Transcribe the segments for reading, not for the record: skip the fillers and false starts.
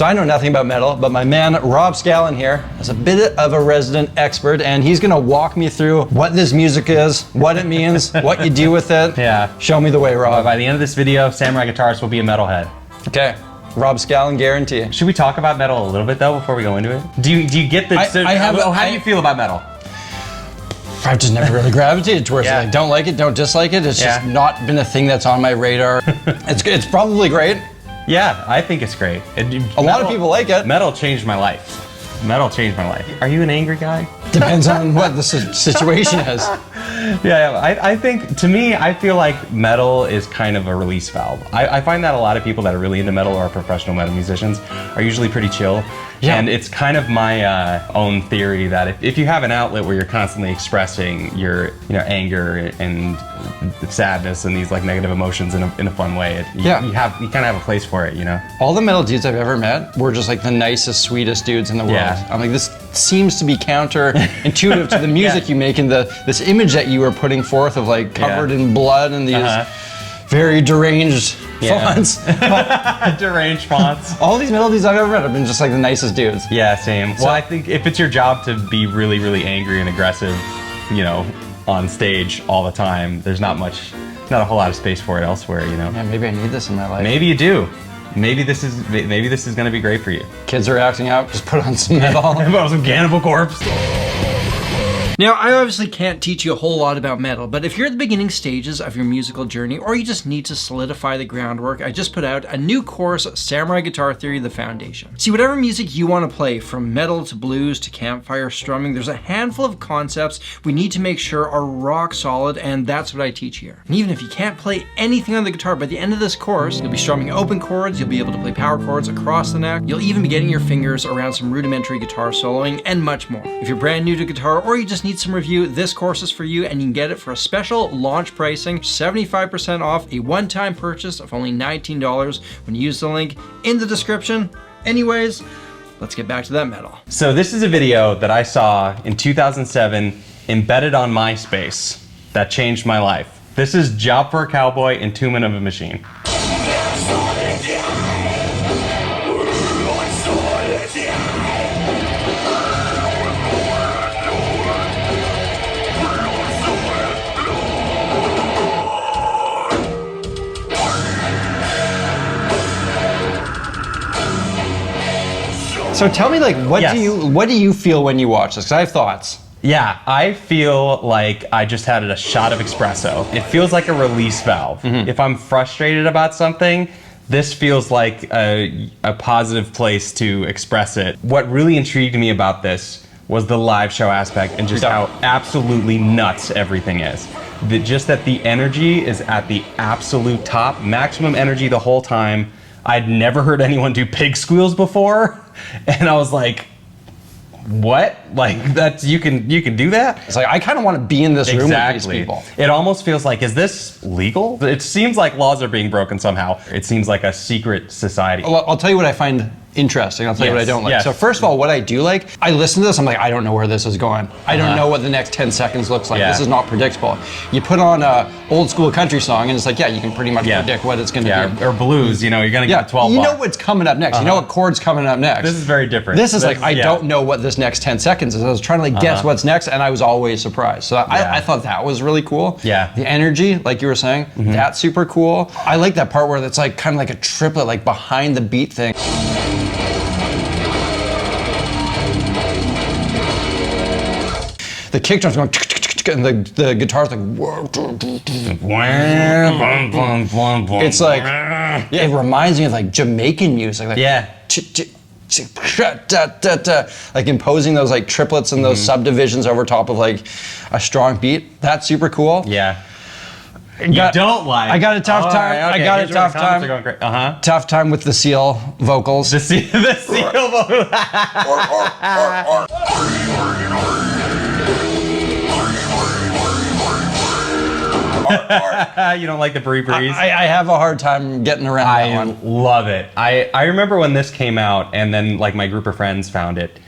So I know nothing about metal, but my man Rob Scallon here is a bit of a resident expert, and he's gonna walk me through what this music is, what it means, what you do with it. Yeah. Show me the way, Rob. By the end of this video, Samurai Guitarist will be a metalhead. Okay. Rob Scallon, guarantee. Should we talk about metal a little bit though before we go into it? Do you get the? How do you feel about metal? I've just never really gravitated towards it. Like, don't like it, don't dislike it. It's just not been a thing that's on my radar. It's probably great. Yeah, I think it's great. A lot of people like it. Metal changed my life. Metal changed my life. Are you an angry guy? Depends on what the situation is. Yeah, I think, to me, I feel like metal is kind of a release valve. I find that a lot of people that are really into metal or are professional metal musicians are usually pretty chill. Yeah. And it's kind of my own theory that if you have an outlet where you're constantly expressing your anger and sadness and these like negative emotions in a fun way, you kind of have a place for it, you know? All the metal dudes I've ever met were just like the nicest, sweetest dudes in the world. Yeah. I'm like, this seems to be counterintuitive to the music you make and this image that you were putting forth of like covered in blood and these very deranged fonts. Deranged fonts. All these metal dudes I've ever met have been just like the nicest dudes. Yeah, same. So, well, I think if it's your job to be really, really angry and aggressive, on stage all the time, there's not a whole lot of space for it elsewhere, Yeah, maybe I need this in my life. Maybe you do. Maybe this is going to be great for you. Kids are acting out, just put on some metal. Put on some Cannibal Corpse. Now, I obviously can't teach you a whole lot about metal, but if you're at the beginning stages of your musical journey, or you just need to solidify the groundwork, I just put out a new course, Samurai Guitar Theory, The Foundation. See, whatever music you want to play, from metal to blues to campfire strumming, there's a handful of concepts we need to make sure are rock solid, and that's what I teach here. And even if you can't play anything on the guitar, by the end of this course, you'll be strumming open chords, you'll be able to play power chords across the neck, you'll even be getting your fingers around some rudimentary guitar soloing, and much more. If you're brand new to guitar, or you just need some review, this course is for you, and you can get it for a special launch pricing, 75% off, a one-time purchase of only $19 when you use the link in the description. Anyways, let's get back to that metal. So this is a video that I saw in 2007 embedded on Myspace that changed my life. This is Job for a Cowboy and Entombment of a Machine. So tell me, like, what do you feel when you watch this? Because I have thoughts. Yeah, I feel like I just had a shot of espresso. It feels like a release valve. If I'm frustrated about something, this feels like a positive place to express it. What really intrigued me about this was the live show aspect and just how absolutely nuts everything is. Just that the energy is at the absolute top, maximum energy the whole time. I'd never heard anyone do pig squeals before, and I was like, what? Like, that's you can do that? It's like, I kind of want to be in this room with these people. It almost feels like, is this legal? It seems like laws are being broken somehow. It seems like a secret society. Well, I'll tell you what I find interesting. I'll tell you what I don't like. So first of all, what I do like, I listen to this, I'm like, I don't know where this is going. I don't know what the next 10 seconds looks like. This is not predictable. You put on a old school country song and it's like, you can pretty much predict what it's going to be. Or blues, you're going to get a 12 You know what's coming up next. You know what chord's coming up next. This is very different. This is like, I don't know what this next 10 seconds is. I was trying to like guess what's next, and I was always surprised. So I thought that was really cool. Yeah. The energy, like you were saying, that's super cool. I like that part where it's like kind of like a triplet, like behind the beat thing. The kick drum's going, and the guitar's like, it's like, it reminds me of like Jamaican music. Like, like imposing those like triplets and those subdivisions over top of like a strong beat. That's super cool. Yeah. I got a tough time. I got a tough time. Tough time with the Seal vocals. The Seal vocals. You don't like the Bree Breeze? I have a hard time getting around that one. I love it. I remember when this came out, and then like my group of friends found it,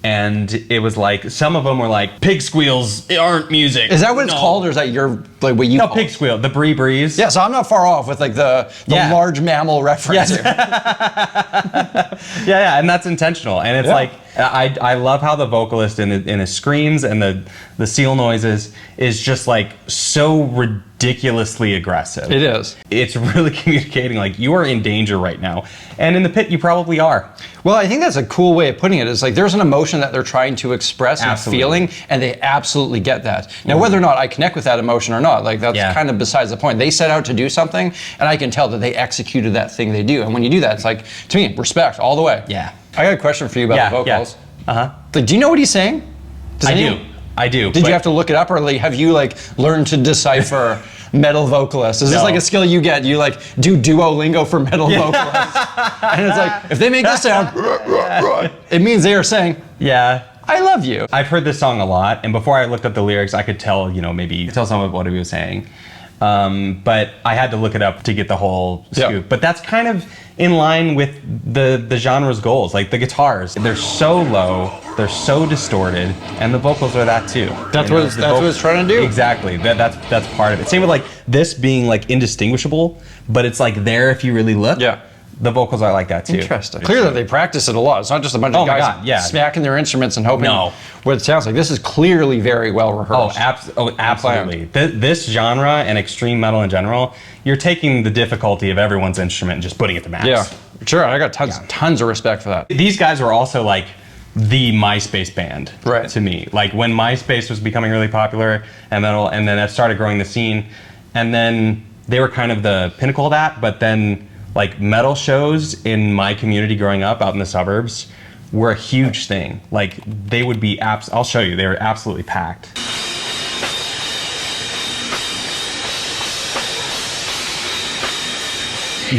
and it was like some of them were like pig squeals aren't music. Is that what it's called, or is that your like what you? No, call pig it? squeal, the brie breeze. Yeah, so I'm not far off with like the large mammal reference here. Yeah, and that's intentional. And it's like I love how the vocalist in his screams and the seal noises is just like so ridiculously aggressive. It is. It's really communicating like you are in danger right now, and in the pit you probably are. Well, I think that's a cool way of putting it. It's like there's an emotion that they're trying to express and feeling, and they absolutely get that. Now, whether or not I connect with that emotion or not, like that's kind of besides the point. They set out to do something, and I can tell that they executed that thing they do. And when you do that, it's like, to me, respect all the way. Yeah. I got a question for you about the vocals. Like, do you know what he's saying? I do. Did you have to look it up, or like, have you like learned to decipher metal vocalists? Is this like a skill you get? You like do Duolingo for metal vocalists, and it's like if they make this sound, it means they are saying, I love you. I've heard this song a lot, and before I looked up the lyrics, I could tell, maybe tell some of what he was saying. But I had to look it up to get the whole scoop. But that's kind of in line with the genre's goals. Like the guitars, they're so low, they're so distorted, and the vocals are that too. That's what it's trying to do. Exactly. That's part of it. Same with like this being like indistinguishable, but it's like there if you really look. Yeah. The vocals are like that too. Interesting. Clearly they practice it a lot. It's not just a bunch of guys smacking their instruments and hoping what it sounds like. This is clearly very well rehearsed. Absolutely. This genre and extreme metal in general, you're taking the difficulty of everyone's instrument and just putting it to max. Yeah, sure. I got tons of respect for that. These guys were also like the Myspace band to me. Like when Myspace was becoming really popular and metal, and then it started growing the scene, and then they were kind of the pinnacle of that, but then like metal shows in my community growing up out in the suburbs were a huge thing. Like they would be I'll show you, they were absolutely packed.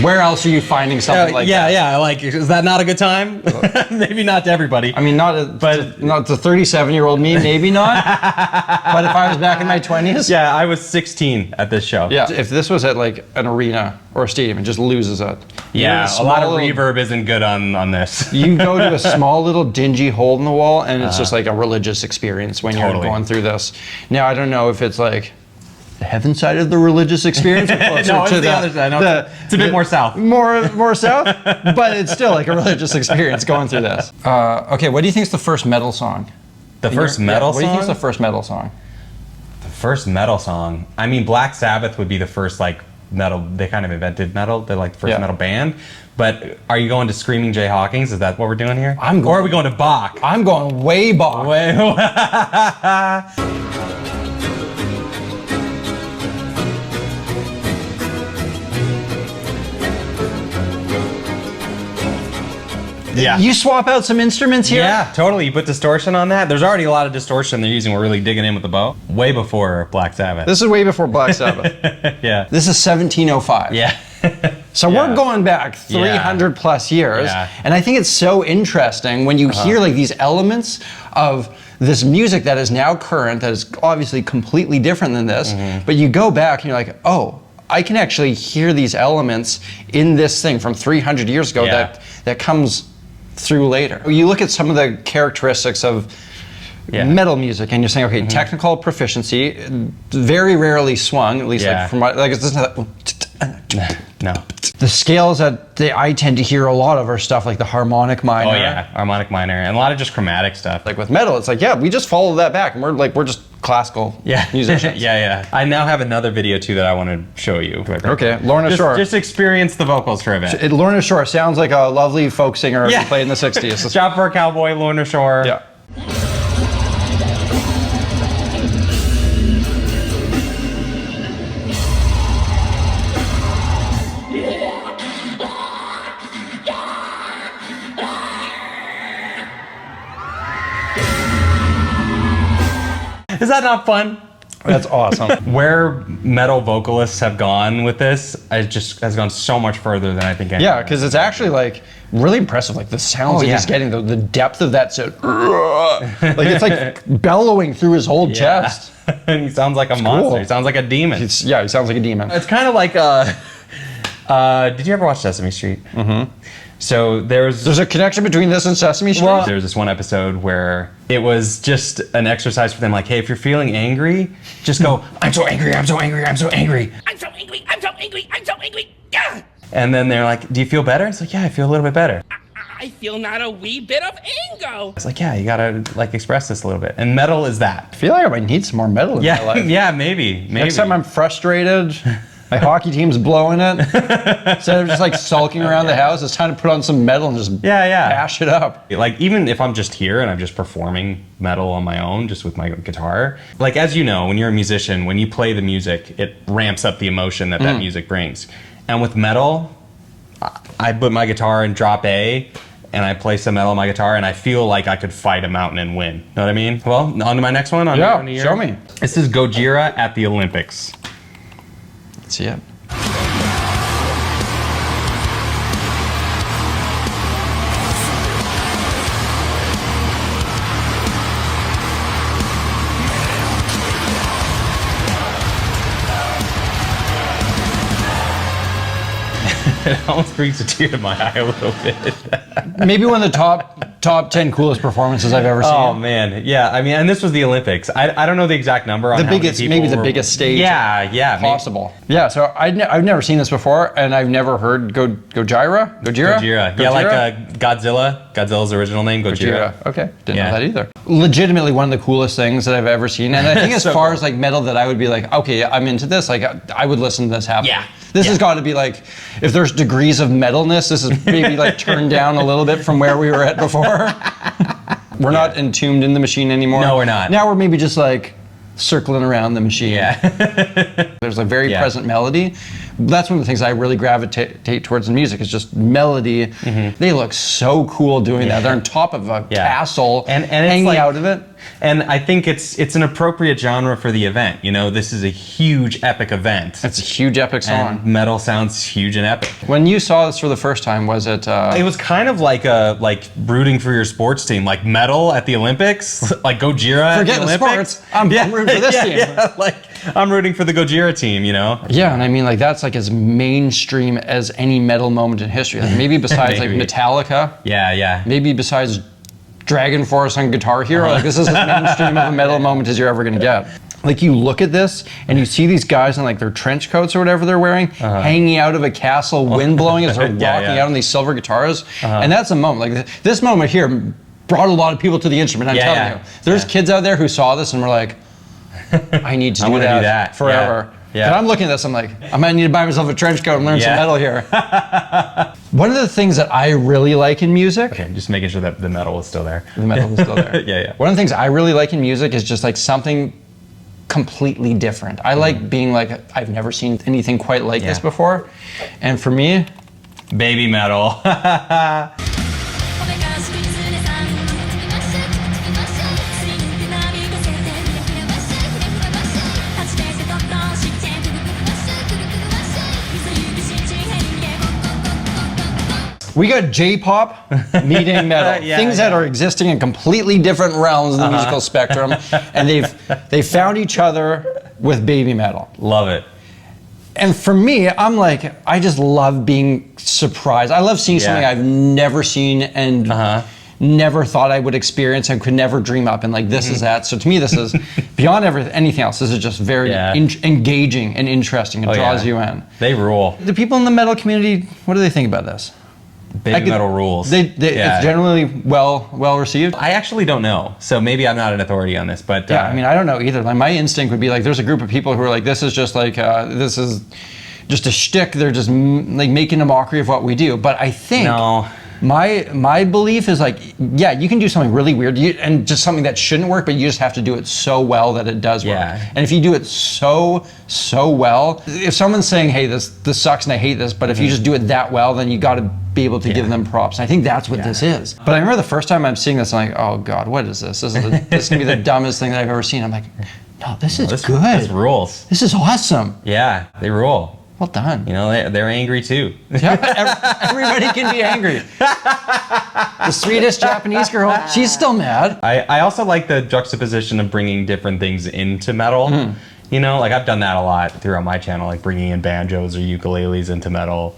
Where else are you finding something like that? Yeah, like, is that not a good time? Maybe not to everybody. I mean, not the 37-year-old me, maybe not. But if I was back in my 20s? Yeah, I was 16 at this show. Yeah, if this was at like an arena or a stadium, it just loses it. Yeah, a lot of reverb isn't good on this. You go to a small little dingy hole in the wall, and it's just like a religious experience when you're going through this. Now, I don't know if it's like the heaven side of the religious experience, or closer no, it's to the other side. No, it's a bit more south. More south, but it's still like a religious experience going through this. Okay, what do you think is the first metal song? The first metal song? What do you think is the first metal song? The first metal song? I mean, Black Sabbath would be the first like metal. They kind of invented metal. They're like the first metal band. But are you going to Screaming Jay Hawkins? Is that what we're doing here? Or are we going to Bach? I'm going way Bach. Yeah. You swap out some instruments here? Yeah, totally. You put distortion on that. There's already a lot of distortion they're using. We're really digging in with the bow. Way before Black Sabbath. This is way before Black Sabbath. Yeah. This is 1705. Yeah. So we're going back 300 plus years. Yeah. And I think it's so interesting when you hear like these elements of this music that is now current, that is obviously completely different than this, but you go back and you're like, oh, I can actually hear these elements in this thing from 300 years ago that comes through later. You look at some of the characteristics of metal music, and you're saying, okay, technical proficiency, very rarely swung, at least like from my, like it's not. No. The scales that I tend to hear a lot of are stuff like the harmonic minor. Oh yeah, harmonic minor, and a lot of just chromatic stuff. Like with metal, it's like, yeah, we just follow that back, and we're just classical musicians. Yeah. I now have another video too that I want to show you. Okay, Lorna Shore. Just experience the vocals for a bit. Lorna Shore sounds like a lovely folk singer who played in the 60s. Job for a Cowboy, Lorna Shore. Yeah. Is that not fun? That's awesome. Where metal vocalists have gone with this, it just has gone so much further than I think anyone. Yeah, because it's actually like really impressive. Like the sounds that he's getting, the depth of that sound. Like it's like bellowing through his whole chest. And he sounds like a monster. Cool. He sounds like a demon. He sounds like a demon. It's kind of like did you ever watch Sesame Street? So There's a connection between this and Sesame Street? Well, there was this one episode where it was just an exercise for them, like, hey, if you're feeling angry, just go, I'm so angry, I'm so angry, I'm so angry. I'm so angry, I'm so angry, I'm so angry. Yeah. And then they're like, do you feel better? It's like, yeah, I feel a little bit better. I feel not a wee bit of anger. It's like, yeah, you gotta like express this a little bit. And metal is that. I feel like I might need some more metal in my life. Yeah, maybe. Next time I'm frustrated, my hockey team's blowing it, instead of just like sulking around the house, it's time to put on some metal and just bash it up. Like, even if I'm just here and I'm just performing metal on my own, just with my guitar, like, as you know, when you're a musician, when you play the music, it ramps up the emotion that that music brings. And with metal, I put my guitar in drop A, and I play some metal on my guitar, and I feel like I could fight a mountain and win. Know what I mean? Well, on to my next one. Show me. This is Gojira at the Olympics. Let's see it. It almost brings a tear to my eye a little bit. Maybe one of the top 10 coolest performances I've ever seen. Oh man, yeah. I mean, and this was the Olympics. I don't know the exact number on the how biggest, many people maybe the were, biggest stage. Yeah, possible. Yeah, so I've never seen this before, and I've never heard Gojira. Yeah, like Godzilla. Godzilla's original name, Gojira. Okay, didn't know that either. Legitimately one of the coolest things that I've ever seen, and I think as So far cool. as like metal that I would be like, okay, I'm into this. Like I would listen to this happen. Yeah. This has got to be like, if there's degrees of metalness, this is maybe like turned down a little bit from where we were at before. We're not entombed in the machine anymore. No, we're not. Now we're maybe just like circling around the machine. Yeah. There's a very present melody. That's one of the things I really gravitate towards in music is just melody. They look so cool doing that. They're on top of a castle and hanging like, out of it. And I think it's an appropriate genre for the event. You know, this is a huge epic event. It's a huge epic song. And metal sounds huge and epic. When you saw this for the first time, was it? It was kind of like rooting for your sports team, like metal at the Olympics, like Gojira at Forget the the Olympics. sports. I'm rooting for this team. Yeah, like I'm rooting for the Gojira team, you know? Yeah, and I mean, like, that's like as mainstream as any metal moment in history. Like, maybe besides like Metallica. Yeah. Maybe besides Dragon Force on Guitar Hero. Like, this is as mainstream of a metal moment as you're ever gonna get. Like, you look at this and you see these guys in like their trench coats or whatever they're wearing, hanging out of a castle, wind blowing as they're walking out on these silver guitars. And that's a moment. Like, this moment here brought a lot of people to the instrument. I'm telling you. There's kids out there who saw this and were like, I need to do that forever. Yeah. And I'm looking at this, I'm like, I might need to buy myself a trench coat and learn some metal here. One of the things that I really like in music. Okay, just making sure that the metal is still there. The metal is still there. Yeah. One of the things I really like in music is just like something completely different. I like being like, I've never seen anything quite like this before. And for me, baby metal. we got J-pop meeting metal. Things that are existing in completely different realms of the musical spectrum, and they've found each other with baby metal. Love it. And for me, I'm like, I just love being surprised. I love seeing something I've never seen and never thought I would experience and could never dream up. And like, this is that. So to me, this is beyond anything else. This is just very engaging and interesting and draws you in. They rule. The people in the metal community, what do they think about this? Baby metal rules. It's generally well received. I actually don't know, so maybe I'm not an authority on this, but I mean, I don't know either. Like, my instinct would be like, there's a group of people who are like, this is just like, this is just a shtick. They're just like making a mockery of what we do. But I think my belief is like, yeah, you can do something really weird and just something that shouldn't work, but you just have to do it so well that it does work. And if you do it so well, if someone's saying, hey, this sucks and I hate this, but if you just do it that well, then you got to be able to give them props. And I think that's what this is. But I remember the first time I'm seeing this, I'm like, oh God, what is this? This is gonna be the dumbest thing that I've ever seen. I'm like, no, this is good. This rules. This is awesome. Yeah, they rule. Well done. You know, they're angry too. Yeah, everybody can be angry. The sweetest Japanese girl, she's still mad. I also like the juxtaposition of bringing different things into metal. You know, like I've done that a lot throughout my channel, like bringing in banjos or ukuleles into metal,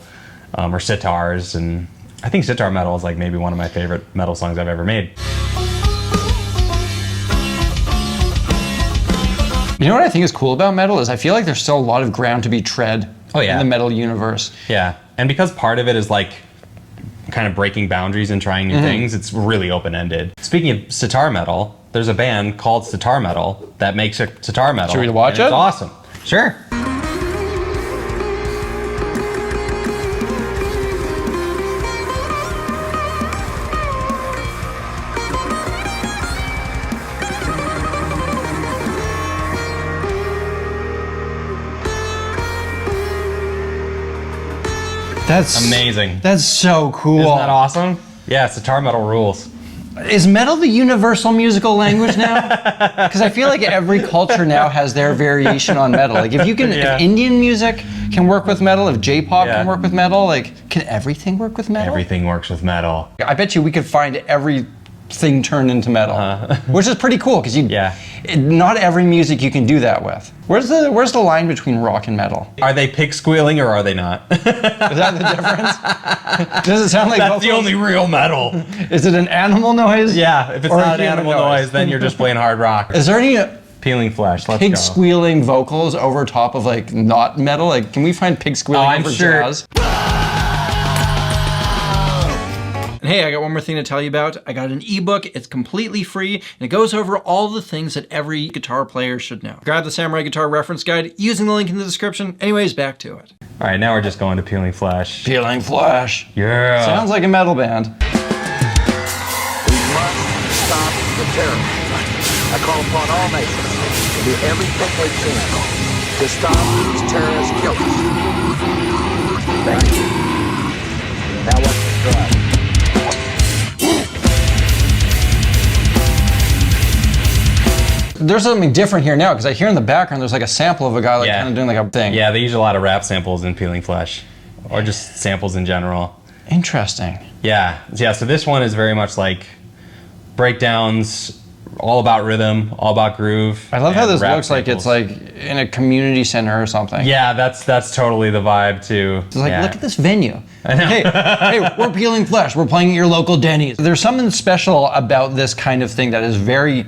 or sitars, and I think Sitar Metal is like maybe one of my favorite metal songs I've ever made. You know what I think is cool about metal is I feel like there's still a lot of ground to be tread in the metal universe. Yeah, and because part of it is like kind of breaking boundaries and trying new things, it's really open-ended. Speaking of Sitar Metal, there's a band called Sitar Metal that makes a Sitar Metal. Should we watch it? It's awesome. Sure. That's amazing. That's so cool. Isn't that awesome? Yeah, Sitar Metal rules. Is metal the universal musical language now? Because I feel like every culture now has their variation on metal. Like if you can, if Indian music can work with metal, if J-pop can work with metal, like can everything work with metal? Everything works with metal. I bet you we could find everything turned into metal, which is pretty cool because not every music you can do that with. Where's the line between rock and metal? Are they pig squealing or are they not? Is that the difference? Does it sound like that's vocals? the only real metal? Is it an animal noise? Yeah, if it's not an animal noise, then you're just playing hard rock. Is there any Peeling flesh? Let's pig go. squealing vocals over top of like not metal? Like, can we find pig squealing over jazz? Hey, I got one more thing to tell you about. I got an ebook. It's completely free, and it goes over all the things that every guitar player should know. Grab the Samurai Guitar Reference Guide using the link in the description. Anyways, back to it. All right, now we're just going to Peeling Flesh. Peeling flesh. Yeah. Sounds like a metal band. We must stop the terror. I call upon all nations to do everything they can to stop these terrorist killers. Thank you. Now let's subscribe. There's something different here now because I hear in the background there's like a sample of a guy like kind of doing like a thing. Yeah, they use a lot of rap samples in Peeling Flesh, or just samples in general. Interesting. Yeah, so this one is very much like breakdowns, all about rhythm, all about groove. I love how this rap looks like it's like in a community center or something. Yeah, that's totally the vibe too. It's like, yeah. look at this venue. I know. Hey, we're Peeling Flesh. We're playing at your local Denny's. There's something special about this kind of thing that is very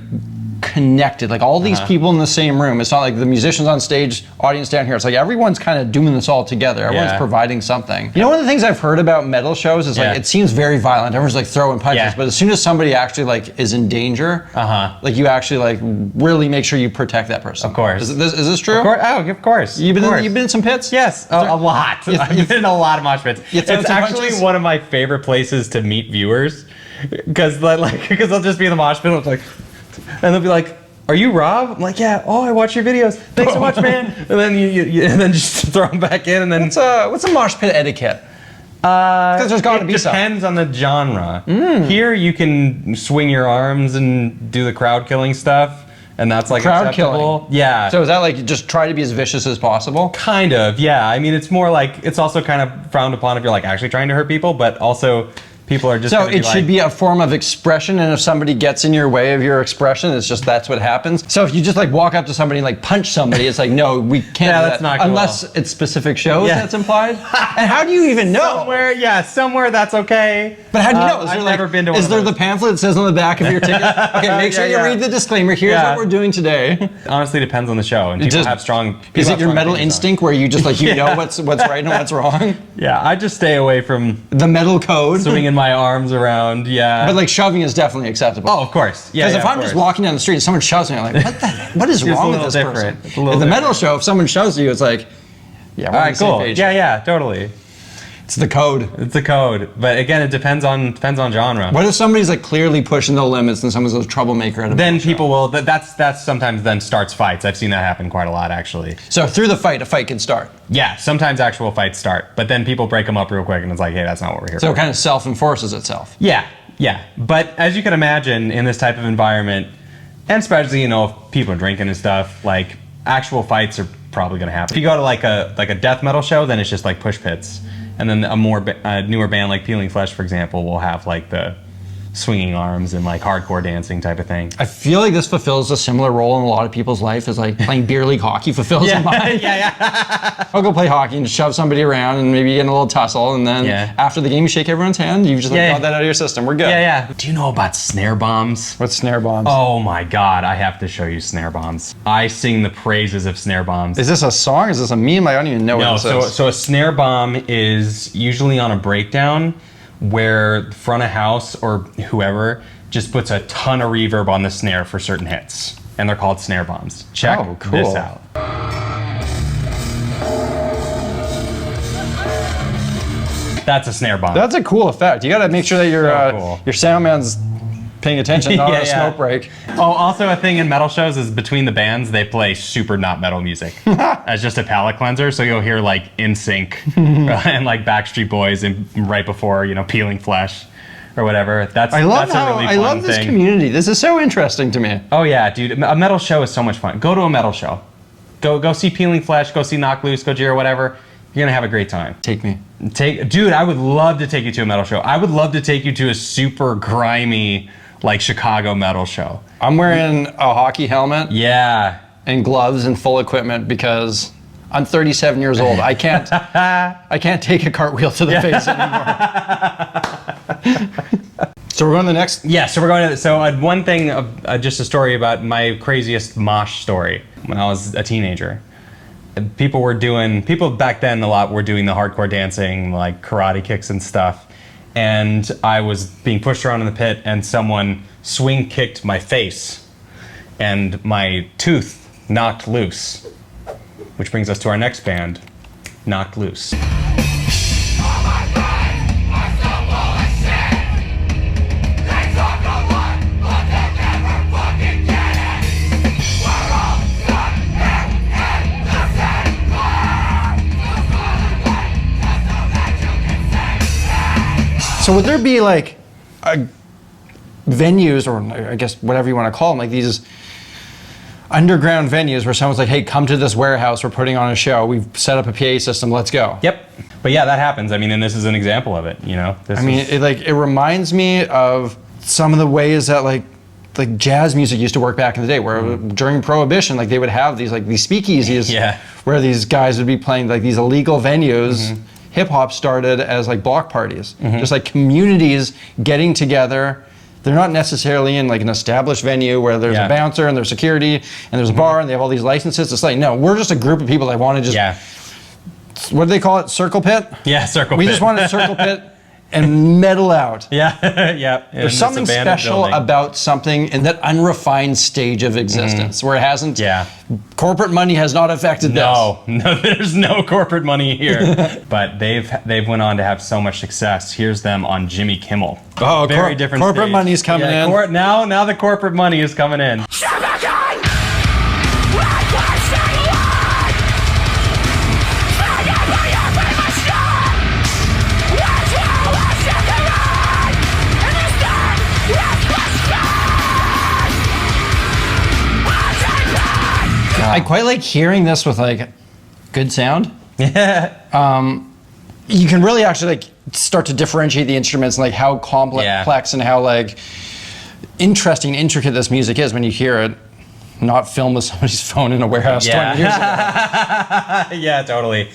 connected, like all these people in the same room. It's not like the musicians on stage, audience down here. It's like everyone's kind of doing this all together. Everyone's providing something. You know, one of the things I've heard about metal shows is like it seems very violent. Everyone's like throwing punches, but as soon as somebody actually like is in danger, like you actually like really make sure you protect that person. Of course. Is this true? Of course. Oh, of course. You've been in some pits? Yes, a lot. I've been in a lot of mosh pits. It's actually one of my favorite places to meet viewers, because I'll just be in the mosh pit and they'll be like, "Are you Rob?" I'm like, "Yeah." "Oh, I watch your videos. Thanks so much, man." And then you and then just throw them back in, and then what's a mosh pit etiquette? Because there's got to be some. It depends on the genre. Here you can swing your arms and do the crowd killing stuff, and that's like crowd acceptable. killing. Yeah. So is that like just try to be as vicious as possible? Kind of, yeah. I mean, it's more like it's also kind of frowned upon if you're like actually trying to hurt people, but also people are just. So it should be a form of expression, and if somebody gets in your way of your expression, it's just that's what happens. So if you just like walk up to somebody and like punch somebody, it's like no, we can't. Yeah, do that's that not cool. Unless it's specific shows that's implied. And how do you even know? Somewhere that's okay. But how do you know? I've never been to one Is of there those. the pamphlet that says on the back of your ticket? Okay, make sure you read the disclaimer. Here's what we're doing today. Honestly, depends on the show, and people have strong. Is it your metal instinct where you just like you know what's right and what's wrong? Yeah, I just stay away from the metal code. Swinging my arms around. Yeah. But like shoving is definitely acceptable. Oh, of course. Yeah. Because if I'm just walking down the street and someone shoves me, I'm like, what is wrong with this person? At the metal show, if someone shoves you, it's like, yeah, we're on the same page. Yeah, totally. It's the code. It's the code. But again, it depends on genre. What if somebody's like clearly pushing the limits and someone's a troublemaker at a Then people will. That's sometimes then starts fights. I've seen that happen quite a lot actually. So through the fight, a fight can start. Yeah, sometimes actual fights start, but then people break them up real quick, and it's like, hey, that's not what we're here for. So it kind of self-enforces itself. Yeah. But as you can imagine, in this type of environment, and especially if people are drinking and stuff, like actual fights are probably going to happen. If you go to like a death metal show, then it's just like push pits. And then a more newer band like Peeling Flesh, for example, will have like the swinging arms and like hardcore dancing type of thing. I feel like this fulfills a similar role in a lot of people's life as like playing beer league hockey fulfills in mine. I'll go play hockey and shove somebody around and maybe get in a little tussle, and then after the game you shake everyone's hand. You've just got that out of your system. We're good. Do you know about snare bombs? What's snare bombs? Oh my god, I have to show you snare bombs. I sing the praises of snare bombs. Is this a song? Is this a meme? I don't even know what this is. So a snare bomb is usually on a breakdown where front of house or whoever just puts a ton of reverb on the snare for certain hits. And they're called snare bombs. Check this out. That's a snare bomb. That's a cool effect. You gotta make sure that your sound man's paying attention, not on a smoke break. Oh, also a thing in metal shows is between the bands, they play super not metal music as just a palate cleanser. So you'll hear like NSYNC and like Backstreet Boys and right before, you know, Peeling Flesh or whatever. That's a really fun thing. I love this community. This is so interesting to me. Oh yeah, dude. A metal show is so much fun. Go to a metal show. Go see Peeling Flesh, go see Knock Loose, Gojira, whatever. You're gonna have a great time. Take me. Dude, I would love to take you to a metal show. I would love to take you to a super grimy, like Chicago metal show. I'm wearing a hockey helmet. Yeah. And gloves and full equipment because I'm 37 years old. I can't take a cartwheel to the face anymore. So we're going to the next? Yeah, so we're going to, one thing, just a story about my craziest mosh story when I was a teenager. People back then a lot were doing the hardcore dancing, like karate kicks and stuff. And I was being pushed around in the pit and someone swing kicked my face and my tooth knocked loose. Which brings us to our next band, Knocked Loose. So would there be like venues, or I guess whatever you want to call them, like these underground venues where someone's like, hey, come to this warehouse, we're putting on a show, we've set up a PA system, let's go. Yep. But yeah, that happens. I mean, and this is an example of it, you know? It reminds me of some of the ways that like jazz music used to work back in the day, where during Prohibition, like they would have these speakeasies where these guys would be playing like these illegal venues. Hip hop started as like block parties, just like communities getting together. They're not necessarily in like an established venue where there's a bouncer and there's security and there's a bar and they have all these licenses. It's like, no, we're just a group of people that want to just, what do they call it? Circle pit? Yeah, circle pit. We just want to circle pit and metal out. Yeah. There's something special about something in that unrefined stage of existence where it hasn't, corporate money has not affected this. No, there's no corporate money here. But they've went on to have so much success. Here's them on Jimmy Kimmel. Oh, very different corporate stage. money's coming in. Now the corporate money is coming in. I quite like hearing this with like good sound. Yeah. You can really actually like start to differentiate the instruments and like how complex and how like interesting, intricate this music is when you hear it not filmed with somebody's phone in a warehouse 20 years ago. Yeah, totally.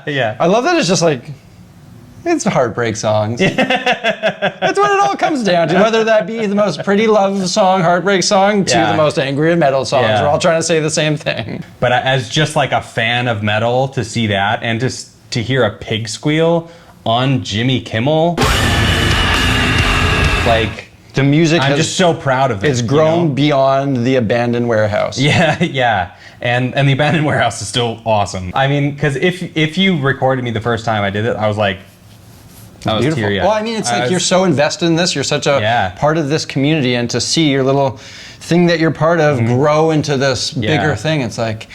Yeah. I love that it's just like, it's heartbreak songs. That's what it all comes down to. Whether that be the most pretty love song, heartbreak song, to the most angry metal songs. We're all trying to say the same thing. But as just like a fan of metal, to see that and to hear a pig squeal on Jimmy Kimmel, like, the music I'm just so proud of it. It's grown beyond the abandoned warehouse. Yeah. And the abandoned warehouse is still awesome. I mean, because if you recorded me the first time I did it, I was like, I was teary-eyed. Well, I mean, it's like you're so invested in this. You're such a part of this community, and to see your little thing that you're part of grow into this bigger thing, it's like,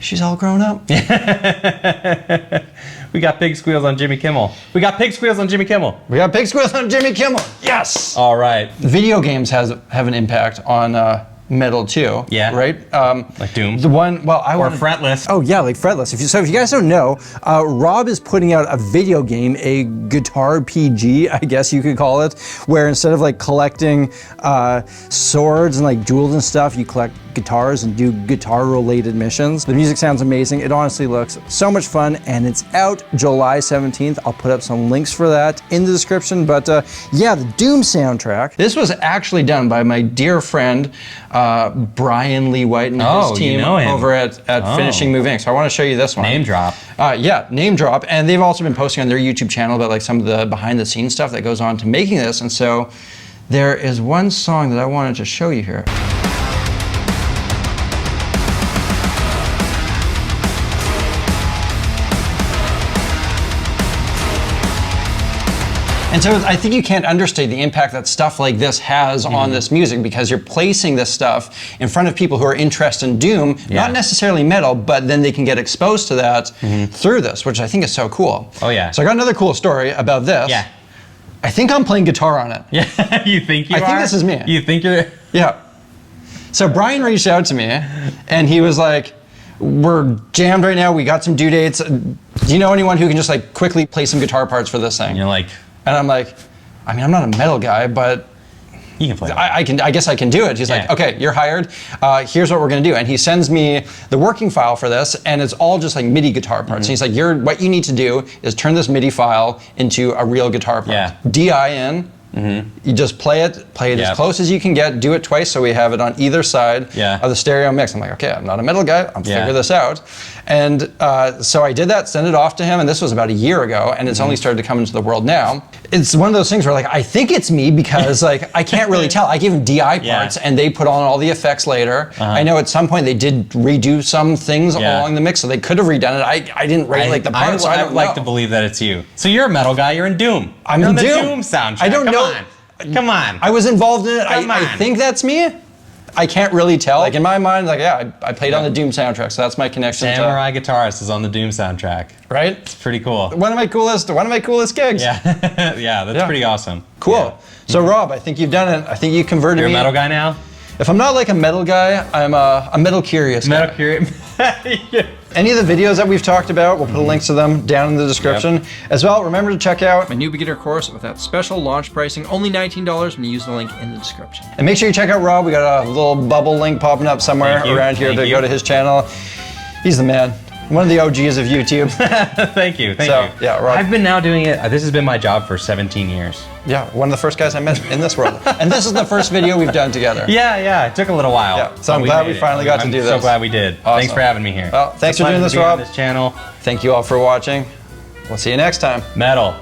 she's all grown up. We got pig squeals on Jimmy Kimmel. We got pig squeals on Jimmy Kimmel. We got pig squeals on Jimmy Kimmel. Yes. All right. Video games have an impact on metal too. Yeah. Right? Like Doom. The one, well, I Or want fretless. Oh yeah, like fretless. If you guys don't know, Rob is putting out a video game, a guitar PG, I guess you could call it, where instead of like collecting swords and like jewels and stuff, you collect guitars and do guitar-related missions. The music sounds amazing. It honestly looks so much fun, and it's out July 17th. I'll put up some links for that in the description. But yeah, the Doom soundtrack. This was actually done by my dear friend Brian Lee White and his team over at Finishing Move Inc. So I want to show you this one. Name drop. Yeah, name drop. And they've also been posting on their YouTube channel about like some of the behind-the-scenes stuff that goes on to making this. And so there is one song that I wanted to show you here. And so I think you can't understate the impact that stuff like this has on this music, because you're placing this stuff in front of people who are interested in Doom, not necessarily metal, but then they can get exposed to that through this, which I think is so cool. Oh yeah. So I got another cool story about this. Yeah. I think I'm playing guitar on it. Yeah, you think you are? I think this is me. You think you're... Yeah. So Brian reached out to me and he was like, we're jammed right now, we got some due dates. Do you know anyone who can just like quickly play some guitar parts for this thing? And you're like... And I'm like, I mean, I'm not a metal guy, but you can play that. I guess I can do it. He's like, okay, you're hired. Here's what we're gonna do. And he sends me the working file for this, and it's all just like MIDI guitar parts. And he's like, what you need to do is turn this MIDI file into a real guitar part. Yeah. DI-in. You just play it as close as you can get, do it twice so we have it on either side of the stereo mix. I'm like, okay, I'm not a metal guy, I'll figure this out. And so I did that, sent it off to him, and this was about a year ago, and it's only started to come into the world now. It's one of those things where like, I think it's me because like, I can't really tell. I gave him DI parts and they put on all the effects later. I know at some point they did redo some things along the mix, so they could have redone it. I didn't rate like the parts, so I don't like to believe that it's you. So you're a metal guy, you're in Doom. I'm in in the Doom soundtrack. I don't know. Come on. I was involved in it. I think that's me. I can't really tell. Like in my mind, like yeah, I played on the Doom soundtrack, so that's my connection. Samurai Guitarist is on the Doom soundtrack. Right? It's pretty cool. One of my coolest gigs. Yeah, yeah, that's pretty awesome. Cool. Yeah. So Rob, I think you've done it. I think you converted me. You're a metal guy now? If I'm not like a metal guy, I'm a metal curious guy. Metal curious. Any of the videos that we've talked about, we'll put links to them down in the description. As well, remember to check out my new beginner course with that special launch pricing, only $19 when you use the link in the description. And make sure you check out Rob. We got a little bubble link popping up somewhere around here to go to his channel. He's the man. One of the OGs of YouTube. Thank you. Yeah, Rob. I've been now doing it. This has been my job for 17 years. Yeah, one of the first guys I met in this world. And this is the first video we've done together. Yeah, it took a little while. Yeah, so I'm glad we finally got to do this. I'm so glad we did. Awesome. Thanks for having me here. Well, thanks for doing this, Rob. On this channel. Thank you all for watching. We'll see you next time. Metal.